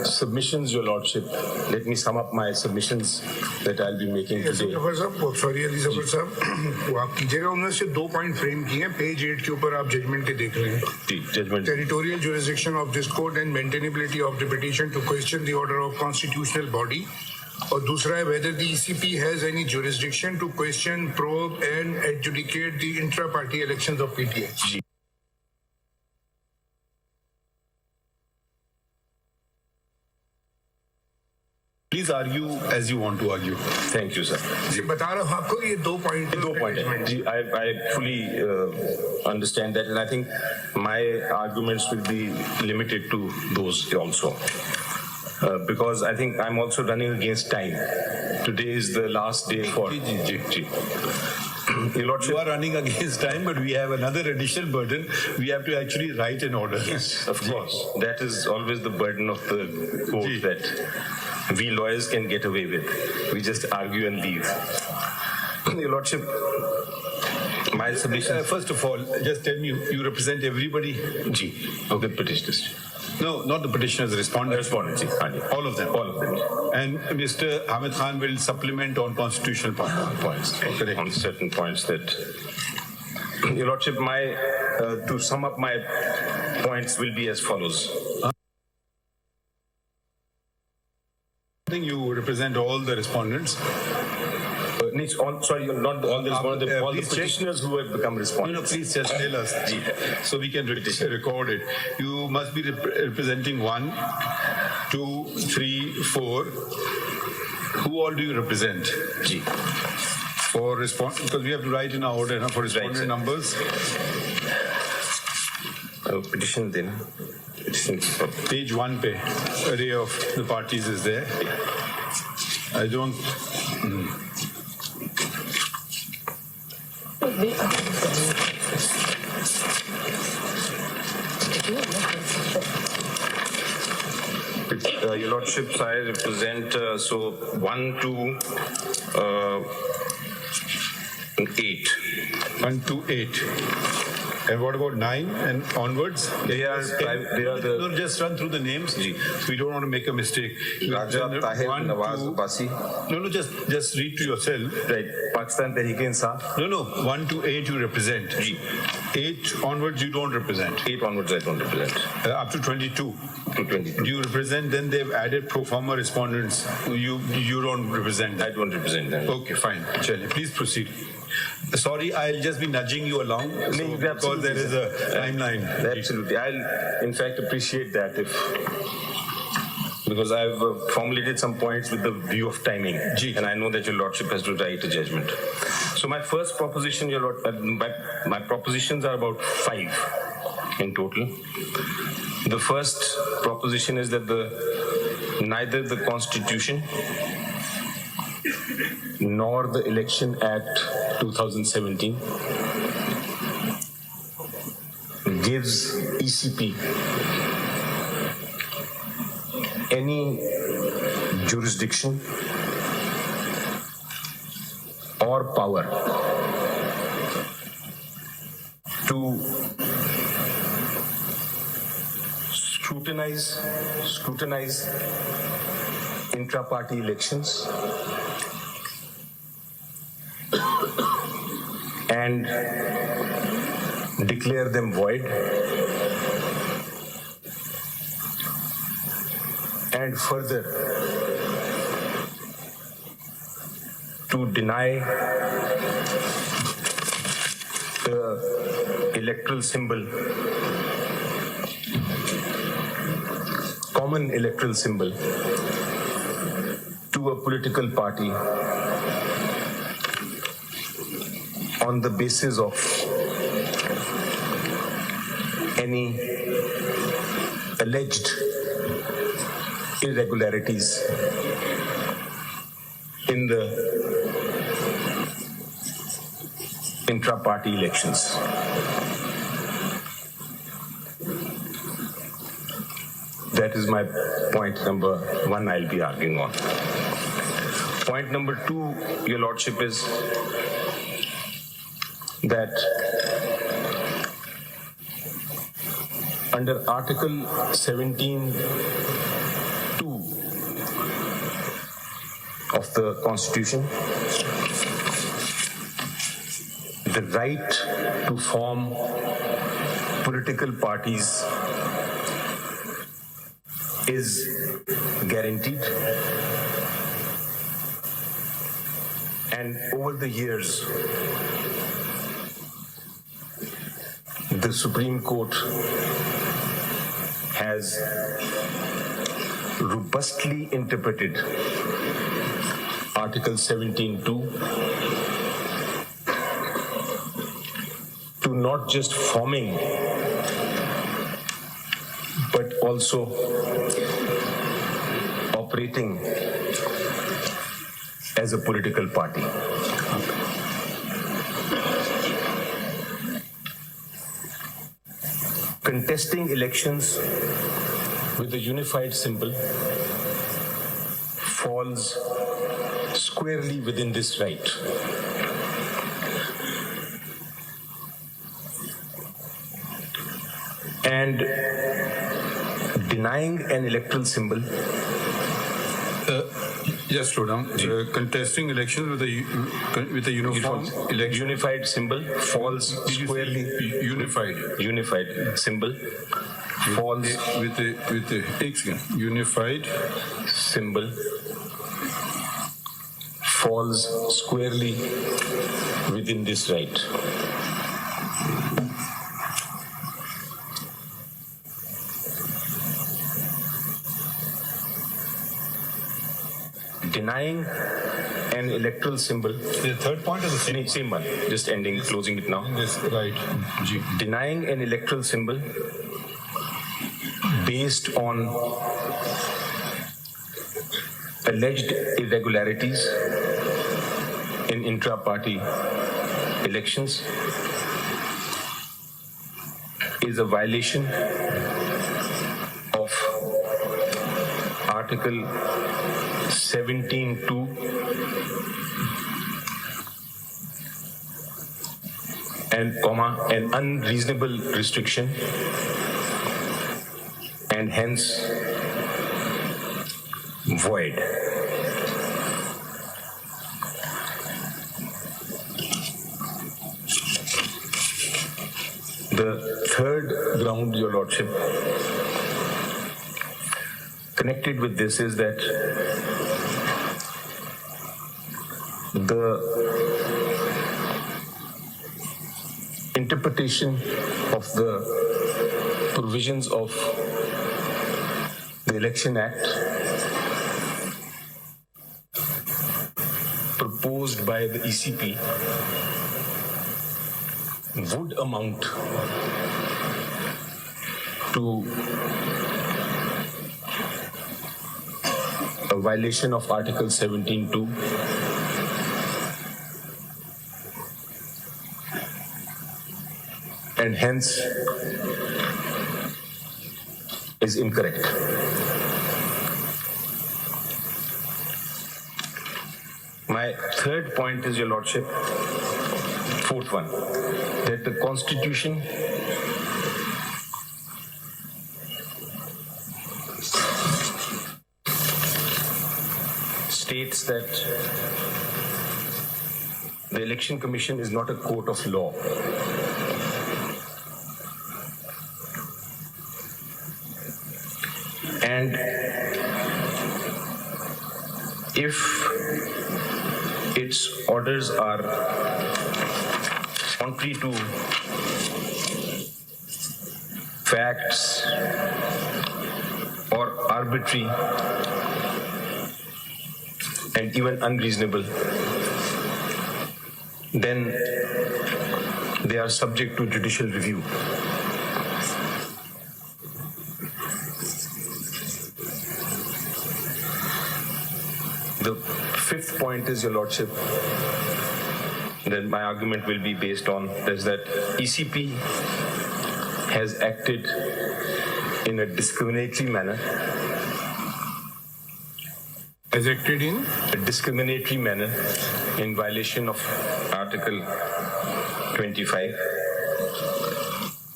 Submissions, Your Lordship. Let me sum up my submissions that I'll be making today. Ali Zafar साहब, वो आप कीजिएगा, उन्होंने से 2 पॉइंट फ्रेम किए हैं, पेज 8 के ऊपर आप जजमेंट के देख रहे हैं. Judgment. Territorial jurisdiction of this court and maintainability of the petition to question the order of constitutional body. और दूसरा है whether the ECP has any jurisdiction to question, probe and adjudicate the intra-party elections of PTA. Please argue as you want to argue. Thank you, sir. जी बता रहा हूँ आपको ये 2 point. I fully understand that, and I think my arguments will be limited to those also. Because I think I'm also running against time. Today is the last day for. You are running against time, but we have another additional burden. We have to actually write an order. Yes, of course. That is always the burden of the court that we lawyers can get away with. We just argue and leave. Your Lordship, my submission. First of all, just tell me, you represent everybody? Ji, okay, petitioners. No, not the petitioners, respondents. Respondents, all of them. All of them. And Mr. Hamid Khan will supplement on constitutional points. Okay, on certain points that. Your Lordship, to sum up my points will be as follows. I think you represent all the respondents. Sorry, not all the respondents, all the petitioners who have become respondents. No, please just tell us so we can record it. You must be representing 1, 2, 3, 4. Who all do you represent? Ji. For response, because we have to write in our order for respondent numbers. Petition then. Page 1 pe array of the parties is there. I don't. Your Lordships, I represent 1 to 8. 1 to 8. And what about 9 and onwards? They are the. No, just run through the names. So we don't want to make a mistake. Raja, Tahir, Nawaz, Abbasi. No, just read to yourself. Right. Pakistan Tehreek-e-Insaf. No. 1 to 8 you represent. 8 onwards you don't represent. 8 onwards I don't represent. Up to 22. To 22. Do you represent? Then they've added pro forma respondents. You don't represent them. I don't represent them. Okay, fine. Chale, please proceed. Sorry, I'll just be nudging you along because there is a timeline. Absolutely. I'll in fact appreciate that because I've formulated some points with the view of timing, and I know that your Lordship has to write a judgment. So my first proposition, your Lord, my propositions are about 5 in total. The first proposition is that neither the Constitution nor the Election Act 2017 gives ECP any jurisdiction or power to scrutinize intra-party elections and declare them void, and further to deny the electoral symbol, common electoral symbol, to a political party on the basis of any alleged irregularities in the intra-party elections. That is my point number 1 I'll be arguing on. Point number 2, Your Lordship, is that under Article 17 of the Constitution, the right to form political parties is guaranteed. And over the years, the Supreme Court has robustly interpreted Article 17(2) to not just forming, but also operating as a political party. Contesting elections with a unified symbol falls squarely within this right. And denying an electoral symbol. Just slow down. Contesting elections with a Unified symbol falls squarely. Unified symbol falls with a unified symbol falls squarely within this right. Denying an electoral symbol. The third point is the Same one. Just ending, closing it now. This right. Denying an electoral symbol based on alleged irregularities in intra-party elections is a violation of Article 17(2) and comma an unreasonable restriction, and hence void. The third ground, Your Lordship, connected with this is that the interpretation of the provisions of the Election Act proposed by the ECP would amount to a violation of Article 17(2) and hence is incorrect. My third point is, Your Lordship, fourth one, that the Constitution states that the Election Commission is not a court of law. And if its orders are contrary to facts or arbitrary and even unreasonable, then they are subject to judicial review. The fifth point is, Your Lordship, then my argument will be based on is that ECP has acted in a discriminatory manner. Has acted in A discriminatory manner in violation of Article 25